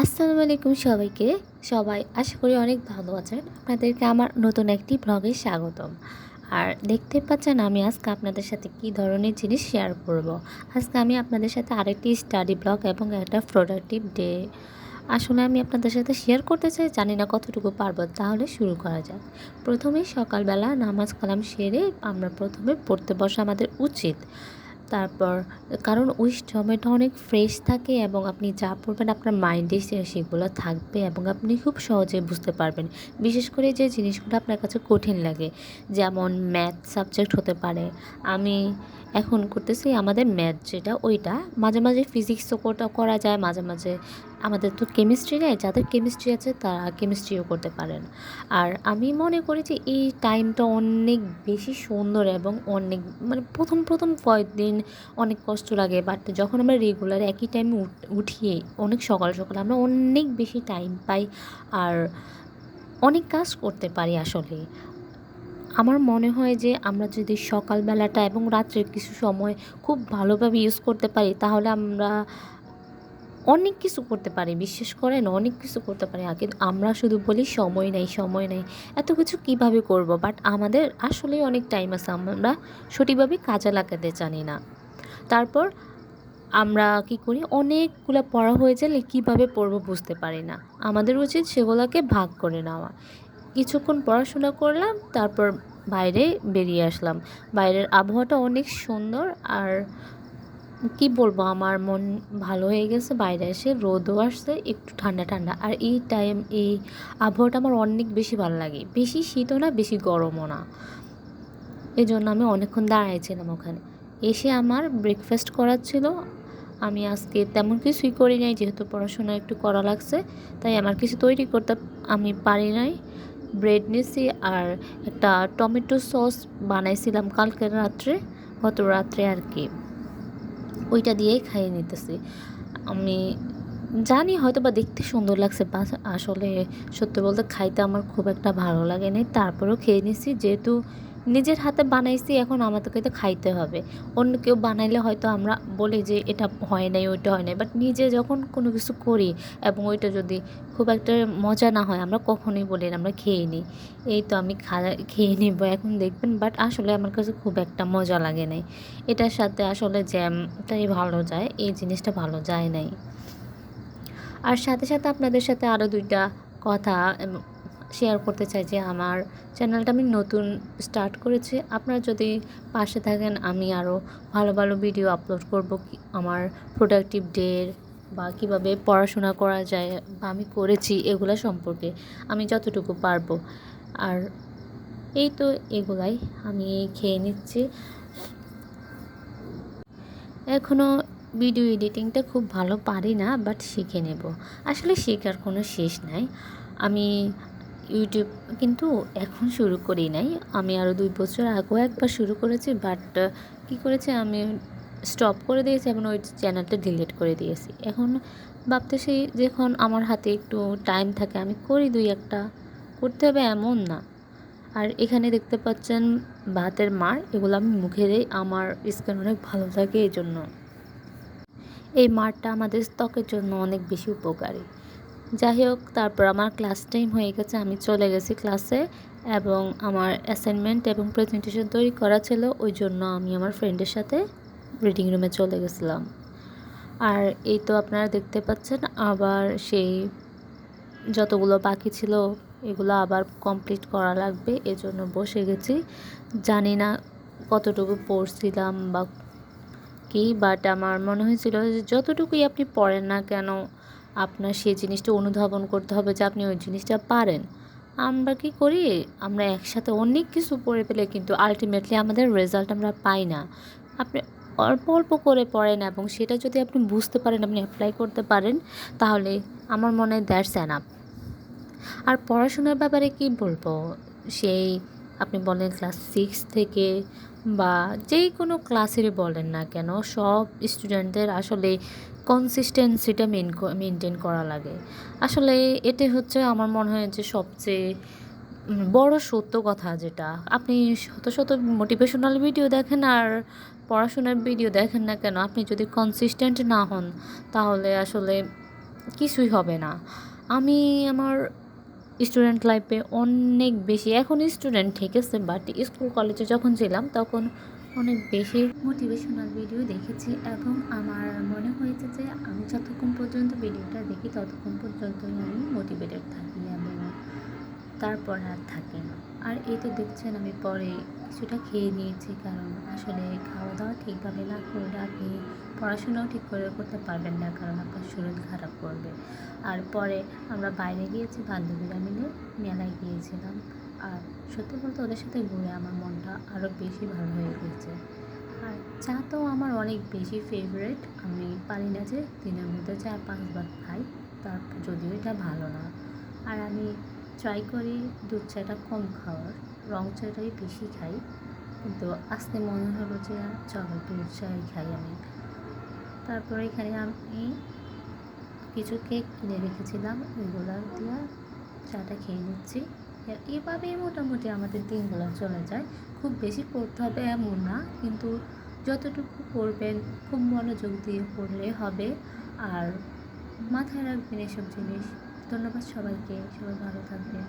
আসসালামু আলাইকুম সবাইকে। সবাই আশা করি অনেক ভালো আছেন। আপনাদেরকে আমার নতুন একটি ব্লগে স্বাগতম। আর দেখতেই পাচ্ছেন আমি আজকে আপনাদের সাথে কী ধরনের জিনিস শেয়ার করব। আজকে আমি আপনাদের সাথে আরেকটি স্টাডি ব্লগ এবং একটা প্রোডাক্টিভ ডে আসলে আমি আপনাদের সাথে শেয়ার করতে চাই, জানি না কতটুকু পারবো। তাহলে শুরু করা যাক। প্রথমেই সকালবেলা নামাজ কালাম সেরে আমরা প্রথমে পড়তে বসা আমাদের উচিত। তারপর কারণ ওই সময়টা অনেক ফ্রেশ থাকে এবং আপনি যা পড়বেন আপনার মাইন্ডে সেগুলো থাকবে এবং আপনি খুব সহজে বুঝতে পারবেন। বিশেষ করে যে জিনিসগুলো আপনার কাছে কঠিন লাগে, যেমন ম্যাথ সাবজেক্ট হতে পারে। আমি এখন করতেছি আমাদের ম্যাথ যেটা ওইটা, মাঝে মাঝে ফিজিক্সও করা যায়, মাঝে মাঝে আমাদের তো কেমিস্ট্রি নেই, যাদের কেমিস্ট্রি আছে তারা কেমিস্ট্রিও করতে পারেন। আর আমি মনে করি যে এই টাইমটা অনেক বেশি সুন্দর এবং অনেক মানে প্রথম কয়েকদিন অনেক কষ্ট লাগে, বাট যখন আমরা রেগুলার একই টাইমে উঠিয়ে অনেক সকাল সকাল আমরা অনেক বেশি টাইম পাই আর অনেক কাজ করতে পারি। আসলে আমার মনে হয় যে আমরা যদি সকালবেলাটা এবং রাত্রের কিছু সময় খুব ভালোভাবে ইউজ করতে পারি তাহলে আমরা অনেক কিছু করতে পারি। বিশ্বাস করেন অনেক কিছু করতে পারি। কিন্তু আমরা শুধু বলি সময় নেই, সময় নেই, এত কিছু কিভাবে করব। বাট আমাদের আসলেই অনেক টাইম আছে, আমরা সঠিকভাবে কাজে লাগাতে জানি না। তারপর আমরা কি করি, অনেকগুলো পড়া হয়ে গেলে কীভাবে পড়বো বুঝতে পারি না। আমাদের উচিত সেগুলোকে ভাগ করে নেওয়া। কিছুক্ষণ পড়াশোনা করলাম, তারপর বাইরে বেরিয়ে আসলাম। বাইরের আবহাওয়াটা অনেক সুন্দর আর কি বলবো, আমার মন ভালো হয়ে গেছে। বাইরে এসে রোদও আসছে, একটু ঠান্ডা ঠান্ডা। আর এই আবহাওয়াটা আমার অনেক বেশি ভালো লাগে। বেশি শীতও না, বেশি গরমও না। এই জন্য আমি অনেকক্ষণ দাঁড়াইছিলাম ওখানে। এসে আমার ব্রেকফাস্ট করার ছিল। আমি আজকে তেমন কিছুই করি নাই, যেহেতু পড়াশোনা একটু করা লাগছে, তাই আমার কিছু তৈরি করতে আমি পারি নাই। ব্রেড নিয়েছি আর একটা টমেটো সস বানাইছিলাম কালকে রাত্রে, গত রাত্রে আর কি, ওইটা দিয়েই খাইয়ে নিতেছি। আমি জানি হয়তো বা দেখতে সুন্দর লাগছে, বা আসলে সত্যি বলতে খাইতে আমার খুব একটা ভালো লাগে নাই। তারপরেও খেয়ে নিছি, যেহেতু নিজের হাতে বানাইছি, এখন আমাদেরকে তো খাইতে হবে। অন্য কেউ বানাইলে হয়তো আমরা বলি যে এটা হয় নাই, ওইটা হয় নাই, বাট নিজে যখন কোনো কিছু করি এবং ওইটা যদি খুব একটা মজা না হয় আমরা কখনোই বলি না, আমরা খেয়ে নিই। এই তো আমি খেয়ে নিব এখন দেখবেন, বাট আসলে আমার কাছে খুব একটা মজা লাগে নাই। এটার সাথে আসলে জ্যামটাই ভালো যায়, এই জিনিসটা ভালো যায় নাই। আর সাথে সাথে আপনাদের সাথে আরও দুইটা কথা শেয়ার করতে চাই যে আমার চ্যানেলটা আমি নতুন স্টার্ট করেছি। আপনারা যদি পাশে থাকেন আমি আরও ভালো ভালো ভিডিও আপলোড করব, আমার প্রোডাক্টিভ ডের বা কীভাবে পড়াশোনা করা যায় বা আমি করেছি এগুলো সম্পর্কে আমি যতটুকু পারবো। আর এই তো এগুলাই আমি খেয়ে নিচ্ছি। এখনও ভিডিও এডিটিংটা খুব ভালো পারি না, বাট শিখে নেব। আসলে শেখার কোনো শেষ নাই। আমি ইউটিউব কিন্তু এখন শুরু করি নাই, আমি আরও 2 বছর আগেও একবার শুরু করেছি, বাট কী করেছি আমি স্টপ করে দিয়েছি এবং ওই চ্যানেলটা ডিলিট করে দিয়েছি। এখন ভাবতেছি যখন আমার হাতে একটু টাইম থাকে আমি করি, 2-1টা করতে হবে এমন না। আর এখানে দেখতে পাচ্ছেন ভাতের মাড়, এগুলো আমি মুখে দিই, আমার স্কিন অনেক ভালো থাকে এই জন্য। এই মাড়টা আমাদের ত্বকের জন্য অনেক বেশি উপকারী। যাই হোক, তারপর আমার ক্লাস টাইম হয়ে গেছে, আমি চলে গেছি ক্লাসে এবং আমার অ্যাসাইনমেন্ট এবং প্রেজেন্টেশন তৈরি করা ছিল, ওই জন্য আমি আমার ফ্রেন্ডের সাথে রিডিং রুমে চলে গেছিলাম। আর এই তো আপনারা দেখতে পাচ্ছেন আবার সেই যতগুলো বাকি ছিল এগুলো আবার কমপ্লিট করা লাগবে, এজন্য বসে গেছি। জানি না কতটুকু পড়ছিলাম বা কি, বাট আমার মনে হয়েছিল যে যতটুকুই আপনি পড়েন না কেন আপনার সেই জিনিসটা অনুধাবন করতে হবে যে আপনি ওই জিনিসটা পারেন। আমরা কি করি, আমরা একসাথে অনেক কিছু পড়ে ফেলে কিন্তু আলটিমেটলি আমাদের রেজাল্ট আমরা পাই না। আপনি অল্প অল্প করে পড়েন এবং সেটা যদি আপনি বুঝতে পারেন, আপনি অ্যাপ্লাই করতে পারেন, তাহলে আমার মনে হয় দ্যাটস এনাফ। আর পড়াশোনার ব্যাপারে কি বলবো, সেই আপনি বলেন ক্লাস 6 থেকে বা যেই কোনো ক্লাসেরই বলেন না কেন, সব স্টুডেন্টদের আসলে কনসিস্টেন্সিটা মেনটেন করা লাগে। আসলে এটাই হচ্ছে আমার মনে হয় যে সবচেয়ে বড় সত্য কথা, যেটা আপনি শত শত মোটিভেশনাল ভিডিও দেখেন আর পড়াশোনার ভিডিও দেখেন না কেন, আপনি যদি কনসিস্টেন্ট না হন তাহলে আসলে কিছুই হবে না। আমি আমার স্টুডেন্ট লাইফে অনেক বেশি, এখন স্টুডেন্ট ঠিক আছে, বাট স্কুল কলেজে যখন ছিলাম তখন অনেক বেশি মোটিভেশনাল ভিডিও দেখেছি এবং আমার মনে হয়েছে যে আমি যতক্ষণ পর্যন্ত ভিডিওটা দেখি ততক্ষণ পর্যন্তই আমি মোটিভেটেড থাকি এবং তারপর আর থাকি না। আর এই তো দেখছেন আমি পরে কিছুটা খেয়ে নিয়েছি, কারণ আসলে খাওয়া দাওয়া ঠিকভাবে না করলে আপনি পড়াশোনাও ঠিক করে করতে পারবেন না, কারণ আপনার শরীর খারাপ করবে। আর পরে আমরা বাইরে গিয়েছি, বান্ধবীরা মিলে মেলায় গিয়েছিলাম। আর সত্যি বলতে ওদের সাথে ঘুরে আমার মনটা আরও বেশি ভালো হয়ে গিয়েছে। আর চা তো আমার অনেক বেশি ফেভারিট, আমি পারি না যে দিনের মধ্যে 4-5 বার খাই, তারপর যদিও এটা ভালো না। আর আমি ট্রাই করি দুধ চাটা কম খাওয়ার, রং চাটাই বেশি খাই, কিন্তু আজকে মনে হলো যে চলো দুধ চাই খাই আমি। তারপরে এখানে আমি কিছু কেক কিনে রেখেছিলাম, ওইগুলো দিয়ে চাটা খেয়ে নিচ্ছি। এভাবেই মোটামুটি আমাদের দিনগুলো চলে যায়। খুব বেশি পড়তে হবে এমন না, কিন্তু যতটুকু পড়বেন খুব মনোযোগ দিয়ে পড়লে হবে। আর মাথায় রাখবেন এসব জিনিস। ধন্যবাদ সবাইকে, সবাই ভালো থাকবেন।